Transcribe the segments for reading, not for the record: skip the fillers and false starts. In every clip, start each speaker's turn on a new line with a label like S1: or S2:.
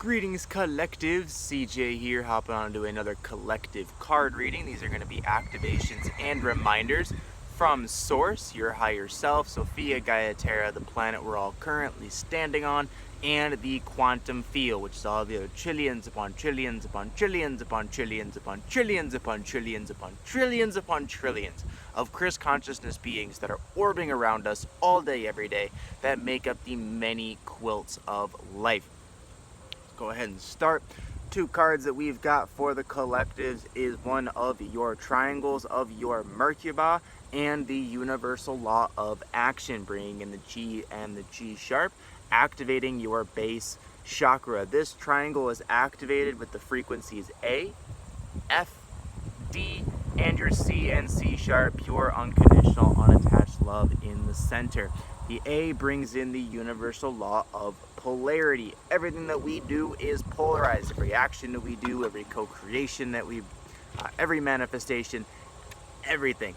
S1: Greetings collective, CJ here, hopping on to another collective card reading. These are going to be activations and reminders from Source, your higher self, Sophia Gaia Terra, the planet we're all currently standing on, and the quantum field, which is all the other trillions upon trillions upon trillions upon trillions upon trillions upon trillions upon trillions upon trillions of Chris consciousness beings that are orbiting around us all day, every day, that make up the many quilts of life. Go ahead and start. Two cards that we've got for the collectives is one of your triangles of your Merkaba and the universal law of action, bringing in the G and the G sharp, activating your base chakra. This triangle is activated with the frequencies A, F, D, and your C and C sharp, pure, unconditional, unattached love in the center. The A brings in the universal law of polarity. Everything that we do is polarized. Every action that we do, every co-creation that we, every manifestation, everything.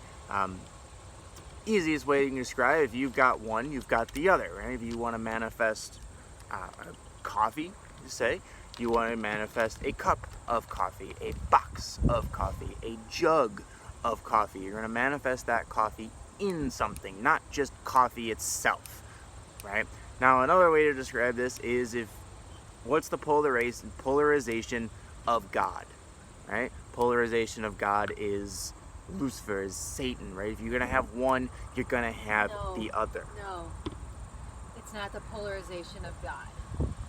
S1: Easiest way you can describe it, if you've got one, you've got the other, right? If you want to manifest coffee, say, you want to manifest a cup of coffee, a box of coffee, a jug of coffee. You're going to manifest that coffee in something, not just coffee itself, right? Now, another way to describe this is what's the polarization of God, right? Polarization of God is Lucifer, is Satan, right? If you're going to have one, you're going to have the other.
S2: No, it's not the polarization of God.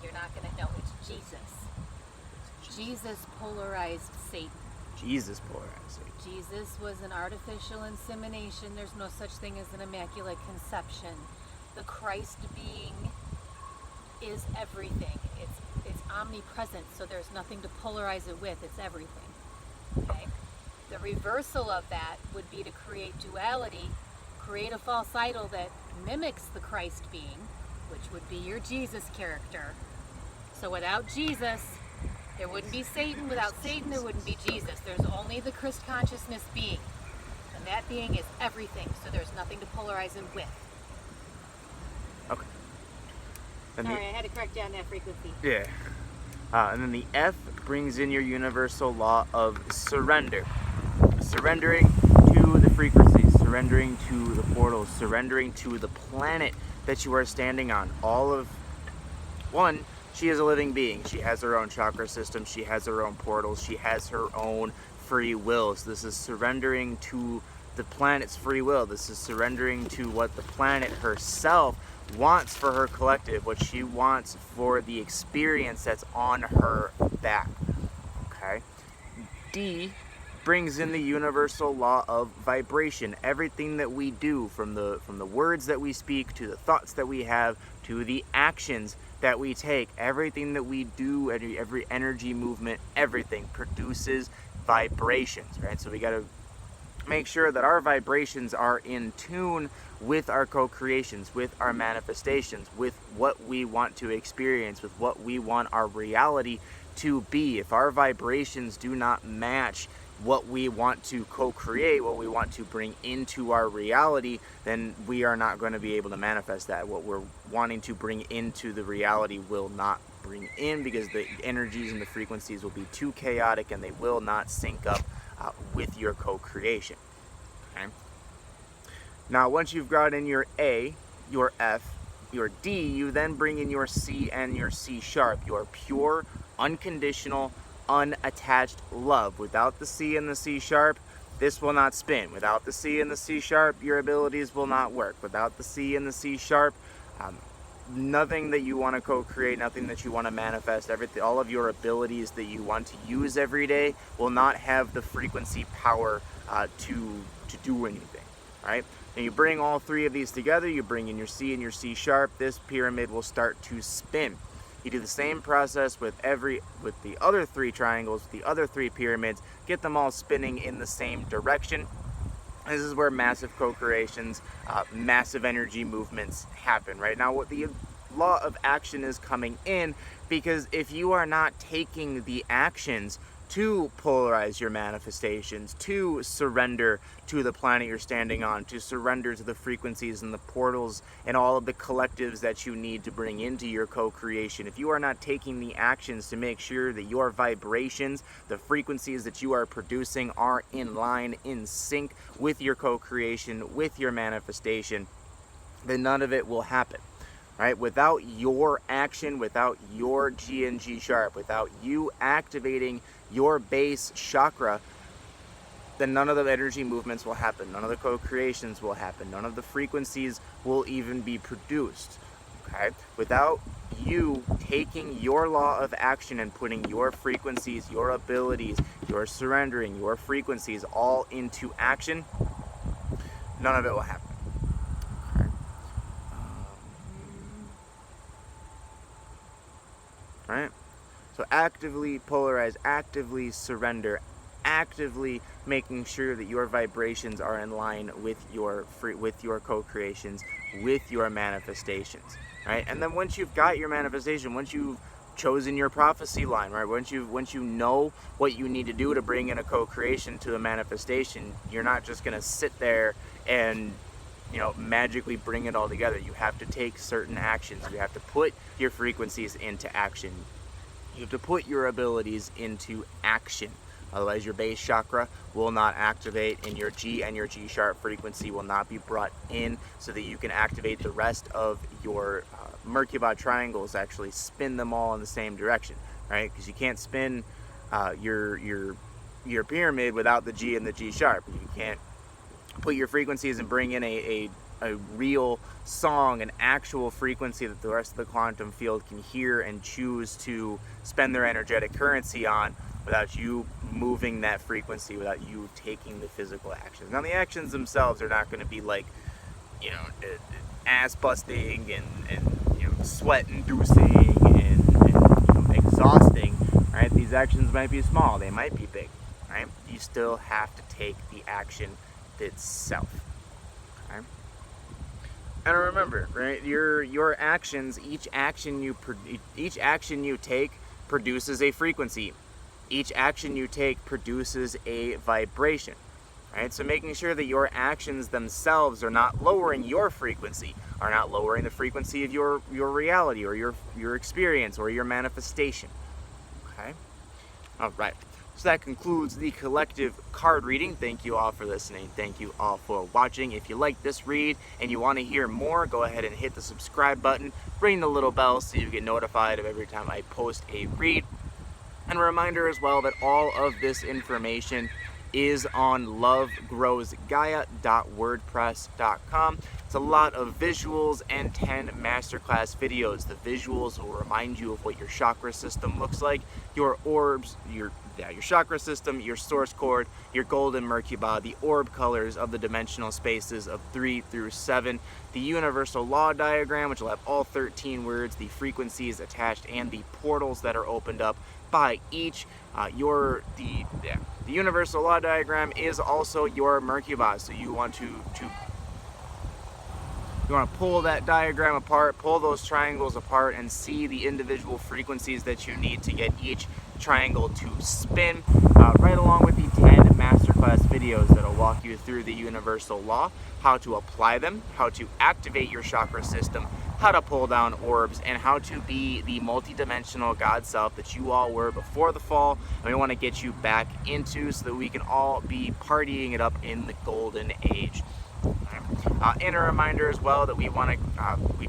S2: You're not going to know. It's Jesus. Jesus polarized Satan.
S1: Jesus polarized Satan.
S2: Jesus was an artificial insemination. There's no such thing as an immaculate conception. The Christ being is everything. It's omnipresent, so there's nothing to polarize it with. It's everything. Okay? The reversal of that would be to create duality, create a false idol that mimics the Christ being, which would be your Jesus character. So without Jesus, there wouldn't be Satan. Without Satan, there wouldn't be Jesus. There's only the Christ consciousness being. And that being is everything, so there's nothing to polarize it with.
S1: Okay.
S2: Sorry, I had to correct you on that frequency.
S1: Yeah. And then the F brings in your universal law of surrender. Surrendering to the frequencies, surrendering to the portals, surrendering to the planet that you are standing on. One, she is a living being. She has her own chakra system. She has her own portals. She has her own free will. So this is surrendering to the planet's free will. This is surrendering to what the planet herself wants for her collective, what she wants for the experience that's on her back. Okay? D brings in the universal law of vibration. Everything that we do, from the words that we speak, to the thoughts that we have, to the actions that we take, everything that we do, every energy movement, everything produces vibrations, right? So we got to make sure that our vibrations are in tune with our co-creations, with our manifestations, with what we want to experience, with what we want our reality to be. If our vibrations do not match what we want to co-create, what we want to bring into our reality, then we are not going to be able to manifest that. What we're wanting to bring into the reality will not bring in, because the energies and the frequencies will be too chaotic and they will not sync up with your co-creation. Okay? Now, once you've got in your A, your F, your D, you then bring in your C and your C sharp, your pure, unconditional, unattached love. Without the C and the C sharp, this will not spin. Without the C and the C sharp, your abilities will not work. Without the C and the C sharp, nothing that you want to co-create, nothing that you want to manifest, everything, all of your abilities that you want to use every day will not have the frequency power to do anything. Right? And you bring all three of these together, you bring in your C and your C sharp, this pyramid will start to spin. You do the same process with the other three triangles, the other three pyramids, get them all spinning in the same direction. This is where massive co-creations, massive energy movements happen. Right now, what the law of action is coming in, because if you are not taking the actions to polarize your manifestations, to surrender to the planet you're standing on, to surrender to the frequencies and the portals and all of the collectives that you need to bring into your co-creation. If you are not taking the actions to make sure that your vibrations, the frequencies that you are producing, are in line, in sync with your co-creation, with your manifestation, then none of it will happen. Right? Without your action, without your G and G sharp, without you activating your base chakra, then none of the energy movements will happen. None of the co-creations will happen. None of the frequencies will even be produced. Okay? Without you taking your law of action and putting your frequencies, your abilities, your surrendering, your frequencies all into action, none of it will happen. Right? So actively polarize, actively surrender, actively making sure that your vibrations are in line with your co-creations, with your manifestations, right? And then once you've got your manifestation, once you've chosen your prophecy line, right? Once you know what you need to do to bring in a co-creation to a manifestation, you're not just going to sit there and magically bring it all together. You have to take certain actions. You have to put your frequencies into action. You have to put your abilities into action. Otherwise, your base chakra will not activate, and your G and your G sharp frequency will not be brought in so that you can activate the rest of your Merkaba triangles, actually spin them all in the same direction, right? Because you can't spin your pyramid without the G and the G sharp. You can't put your frequencies and bring in a real song, an actual frequency that the rest of the quantum field can hear and choose to spend their energetic currency on without you moving that frequency, without you taking the physical actions. Now, the actions themselves are not going to be like, ass busting and sweat inducing and exhausting, right? These actions might be small, they might be big, right? You still have to take the action itself. Okay? And remember, right? Your actions, each action you take produces a frequency. Each action you take produces a vibration. Right? So making sure that your actions themselves are not lowering your frequency, are not lowering the frequency of your reality or your experience or your manifestation. Okay? All right. So that concludes the collective card reading. Thank you all for listening. Thank you all for watching. If you like this read and you want to hear more, go ahead and hit the subscribe button. Ring the little bell so you get notified of every time I post a read. And a reminder as well that all of this information is on lovegrowsgaia.wordpress.com. It's a lot of visuals and 10 masterclass videos. The visuals will remind you of what your chakra system looks like, your orbs, your chakra system, your source cord, your golden Merkaba, the orb colors of the dimensional spaces of 3 through 7, the universal law diagram, which will have all 13 words, the frequencies attached, and the portals that are opened up by each. The universal law diagram is also your Merkaba, so you want to pull that diagram apart, pull those triangles apart, and see the individual frequencies that you need to get each triangle to spin, right along with the 10 masterclass videos that will walk you through the universal law, how to apply them, how to activate your chakra system, how to pull down orbs, and how to be the multidimensional God self that you all were before the fall, and we want to get you back into so that we can all be partying it up in the golden age. And a reminder as well that we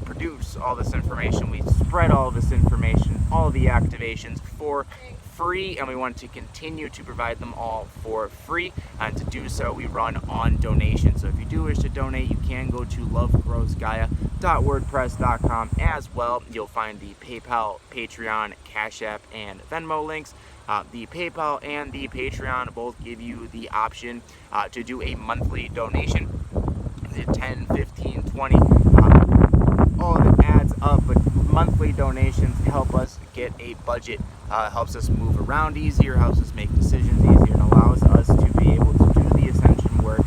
S1: produce all this information, we spread all this information, all the activations for free, and we want to continue to provide them all for free. And to do so, we run on donation. So if you do wish to donate, you can go to lovegrowsgaia.wordpress.com as well. You'll find the PayPal, Patreon, Cash App, and Venmo links. The PayPal and the Patreon both give you the option to do a monthly donation. 10, 15, 20, all of it adds up, but monthly donations help us get a budget, helps us move around easier, helps us make decisions easier, and allows us to be able to do the ascension work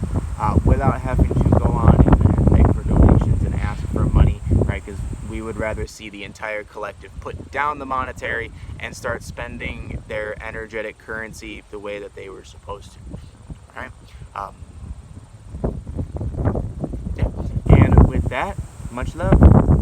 S1: without having to go on and beg for donations and ask for money, right? Because we would rather see the entire collective put down the monetary and start spending their energetic currency the way that they were supposed to. All right. Yeah. And with that, much love.